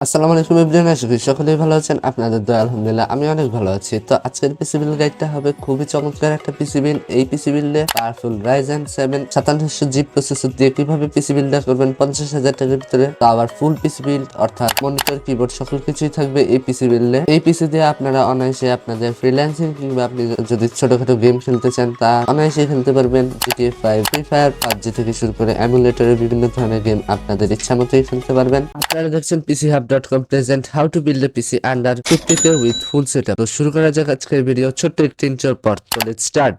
আসসালামু আলাইকুম এভরিওয়ান, আশা করি সকলেই ভালো আছেন। আপনাদের দয়া আলহামদুলিল্লাহ আমি অনেক ভালো আছি। তো আজকের পিসি বিল্ড গাইডটা হবে খুবই চমৎকার একটা পিসি বিল্ড। এই পিসি বিল্ডে পাওয়ারফুল Ryzen 7 5700G প্রসেসর দিয়ে কিভাবে পিসি বিল্ডটা করবেন 50,000 টাকার ভিতরে, তো আবার ফুল পিসি বিল্ড অর্থাৎ মনিটর, কিবোর্ড সকল কিছুই থাকবে এই পিসি বিল্ডে। এই পিসি দিয়ে আপনারা অনায়াসে আপনাদের ফ্রিল্যান্সিং কিংবা আপনি যদি ছোটখাটো গেম খেলতে চান তা অনায়াসে খেলতে পারবেন। GTA 5, ফ্রি ফায়ার, পাবজি থেকে শুরু করে এমুলেটরের বিভিন্ন ধরনের গেম আপনাদের ইচ্ছা মতোই খেলতে পারবেন। আপনারা দেখছেন PCHub.com present how to build a PC under 50K with full setup। তো শুরু করা যাক আজকের ভিডিও ছোট্ট একটি ইন্ট্রোর পর। তো লেটস স্টার্ট।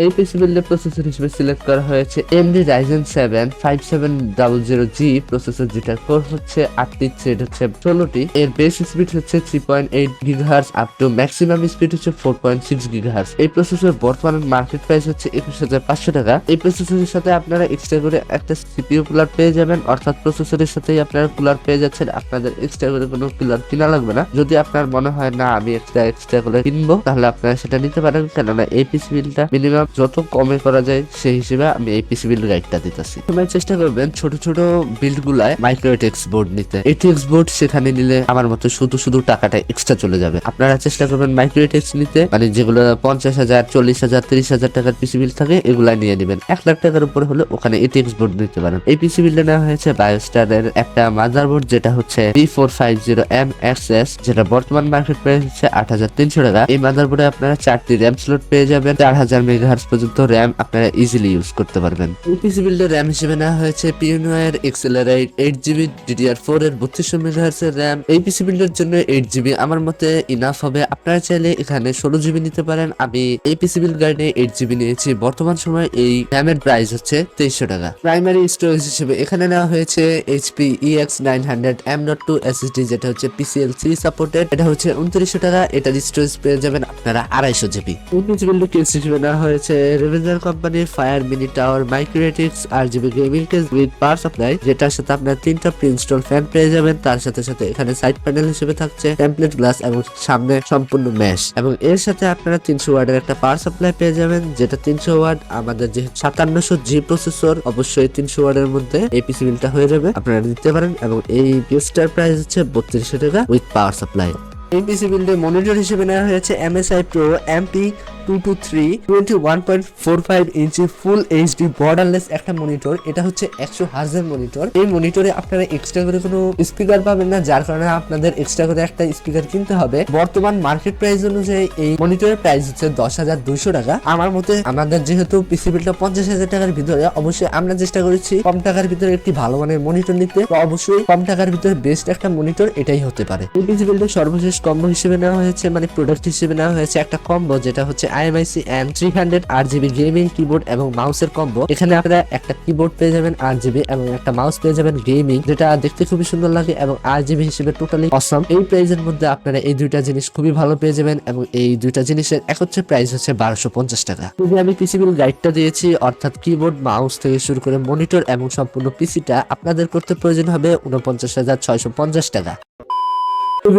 এই পিসি বিল্ডের প্রসেসর হিসেবে সিলেক্ট করা হয়েছে AMD Ryzen 7 5700G প্রসেসর, যেটার কোর হচ্ছে 8টি, থ্রেড হচ্ছে 16টি। এর বেস স্পিড হচ্ছে 3.8 GHz up to maximum speed হচ্ছে 4.6 GHz। এই প্রসেসর বর্তমান মার্কেট প্রাইস হচ্ছে 21,500 টাকা। এই প্রসেসরের সাথে আপনারা এক্সট্রা করে একটা CPU কুলার পেয়ে যাবেন, অর্থাৎ প্রসেসরের সাথেই আপনারা কুলার পেয়ে যাচ্ছেন। আপনাদের এক্সট্রা করে কোনো কুলার কিনা লাগবে না। যদি আপনার মনে হয় না আমি এক্সট্রা করে কিনবো, তাহলে আপনারা সেটা নিতে পারেন, কেননা এই পিসি বিল্ডটা মিনিমাম যত কমে করা যায় সেই হিসেবে আমি এই পিসি বিল্ড গাইডটা দিতেছি। তোমরা চেষ্টা করবেন ছোট ছোট বিল্ড গুলায় মাইক্রোটেক্স বোর্ড নিতে। এটিএক্স বোর্ড সেখানে নিলে আমার মতো শুধু টাকাটা এক্সট্রা চলে যাবে। আপনারা চেষ্টা করবেন মাইক্রোটেক্স নিতে, মানে যেগুলো 50,000, 40,000, 30,000 টাকার পিসি বিল্ড থাকে এগুলা নিয়ে নেবেন। 1 লাখ টাকার উপরে হলে ওখানে এটিএক্স বোর্ড নিতে পারেন। এই পিসি বিল্ডে নেওয়া হয়েছে বায়োস্টারের একটা মাদারবোর্ড, যেটা হচ্ছে B450MXS, যেটা বর্তমান মার্কেট প্রাইস হচ্ছে 8,300 টাকা। এই মাদারবোর্ডে আপনারা 4টি র্যাম স্লট পেয়ে যাবেন, 4000 মেগাহার্টজ পর্যন্ত র্যাম আপনারা ইজিলি ইউজ করতে পারবেন। এই পিসি বিল্ডের র্যাম হিসেবে নেওয়া হয়েছে পিওনিয়ার এক্সেলারেট 8GB DDR4 এর 3200 মেগাহার্টজ এর র্যাম। এই পিসি বিল্ডের জন্য 8GB আমার মতে ইনাফ হবে। আপনারা চাইলে এখানে 16GB নিতে পারেন। আমি এই পিসি বিল্ড গাইডে 8GB নিয়েছি। বর্তমান সময় এই র্যামের প্রাইস হচ্ছে 2300 টাকা। প্রাইমারি স্টোরেজ হিসেবে এখানে নেওয়া হয়েছে HP EX900 M.2 SSD, যেটা হচ্ছে PCL3 সাপোর্টেড। এটা হচ্ছে 2900 টাকা। এটার স্টোরেজ পেয়ে যাবেন আপনারা 250GB। এই পিসি বিল্ডের কেস হিসেবে নেওয়া হয়েছে রেভেঞ্জার কোম্পানির fire mini tower Microtex RGB gaming case with power supply, যেটার সাথে আপনার 3টা প্রি-ইনস্টল ফ্যান পেয়ে যাবেন। তার সাথে সাথে এখানে সাইড প্যানেল হিসেবে থাকছে টেমপ্লেট গ্লাস এবং সামনে সম্পূর্ণ ম্যাশ, এবং এর সাথে আপনারা 300 ওয়াটের একটা পাওয়ার সাপ্লাই পেয়ে যাবেন, যেটা 300 ওয়াট। আমাদের যে 5700G প্রসেসর, অবশ্যই 300 ওয়াটের মধ্যে এই পিসি বিলটা হয়ে যাবে, আপনারা নিতে পারেন। এবং এই পিসটার প্রাইস হচ্ছে 3200 টাকা উইথ পাওয়ার সাপ্লাই। এই পিসি বিল্ডে মনিটর হিসেবে নেওয়া হয়েছে MSI Pro MP223 21.45 ইঞ্চি ফুল HD বর্ডারলেস একটা মনিটর। এটা হচ্ছে 100 হার্জের মনিটর। এই মনিটরে আপনারা এক্সট্রা করে কোনো স্পিকার পাবেন না, যার কারণে আপনাদের এক্সট্রা করে একটা স্পিকার কিনতে হবে। বর্তমান মার্কেট প্রাইস অনুযায়ী এই মনিটরের প্রাইস হচ্ছে 10,200 টাকা। আমার মতে আমাদের যেহেতু পিসি বিল্ডটা 50,000 টাকার ভিতরে, অবশ্যই আমরা চেষ্টা করেছি কম টাকার ভিতরে একটি ভালো মানের মনিটর নিতে, তো অবশ্যই কম টাকার ভিতরে বেস্ট একটা মনিটর এটাই হতে পারে। এই পিসি বিল্ডের সর্বশেষ কম্বো হিসেবে নেওয়া হয়েছে, মানে প্রোডাক্ট হিসেবে নেওয়া হয়েছে একটা কম্বো, যেটা হচ্ছে IMIC M300 RGB gaming keyboard এবং মাউসের কম্বো। এখানে আপনারা একটা কিবোর্ড পেয়ে যাবেন RGB এবং একটা মাউস পেয়ে যাবেন গেমিং, যেটা দেখতে খুবই সুন্দর লাগে এবং RGB হিসেবে টোটালি অসম। এই প্রাইসের মধ্যে আপনারা এই দুইটা জিনিস খুবই ভালো পেয়ে যাবেন, এবং এই দুইটা জিনিসের একত্রে প্রাইস হচ্ছে 1250 টাকা। যদি আমি পিসি বিল্ড গাইডটা দিয়েছি, অর্থাৎ কিবোর্ড, মাউস থেকে শুরু করে মনিটর এবং সম্পূর্ণ পিসিটা আপনাদের করতে প্রয়োজন হবে 49,650 টাকা।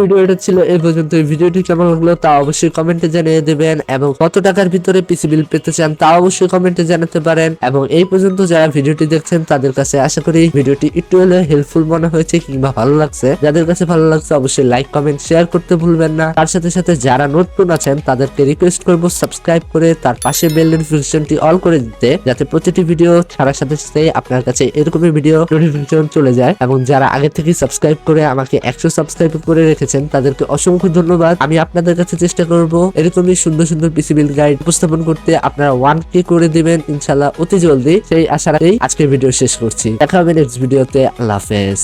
ভিডিওটা ছিল এই পর্যন্ত। এই ভিডিওটি কেমন লাগলো তা অবশ্যই কমেন্টে জানিয়ে দেবেন, এবং কত টাকার ভিতরে পিসি বিল্ড পেতে চান তা অবশ্যই কমেন্টে জানাতে পারেন। এবং এই পর্যন্ত যারা ভিডিওটি দেখছেন তাদের কাছে আশা করি ভিডিওটি একটু হলেও হেল্পফুল মনে হয়েছে কিংবা ভালো লাগছে। যাদের কাছে ভালো লাগছে অবশ্যই লাইক, কমেন্ট, শেয়ার করতে ভুলবেন না। তার সাথে সাথে যারা নতুন আছেন তাদেরকে রিকোয়েস্ট করব সাবস্ক্রাইব করে তার পাশে বেল নোটিফিকেশনটি অল করে দিতে, যাতে প্রতিটি ভিডিও ছাড়ার সাথে সাথে আপনার কাছে এরকমই ভিডিও নোটিফিকেশন চলে যায়। এবং যারা আগে থেকে সাবস্ক্রাইব করে আমাকে 100 সাবস্ক্রাইব করে রেখেছেন তাদেরকে অসংখ্য ধন্যবাদ। আমি আপনাদের কাছে চেষ্টা করব এরকমই সুন্দর সুন্দর পিসি বিল্ড গাইড উপস্থাপন করতে। আপনারা 1K করে দিবেন ইনশাআল্লাহ অতি জলদি, সেই আশা রাখি আজকের ভিডিও শেষ করছি। দেখা হবে নেক্সট ভিডিওতে। আল্লাহ হাফেজ।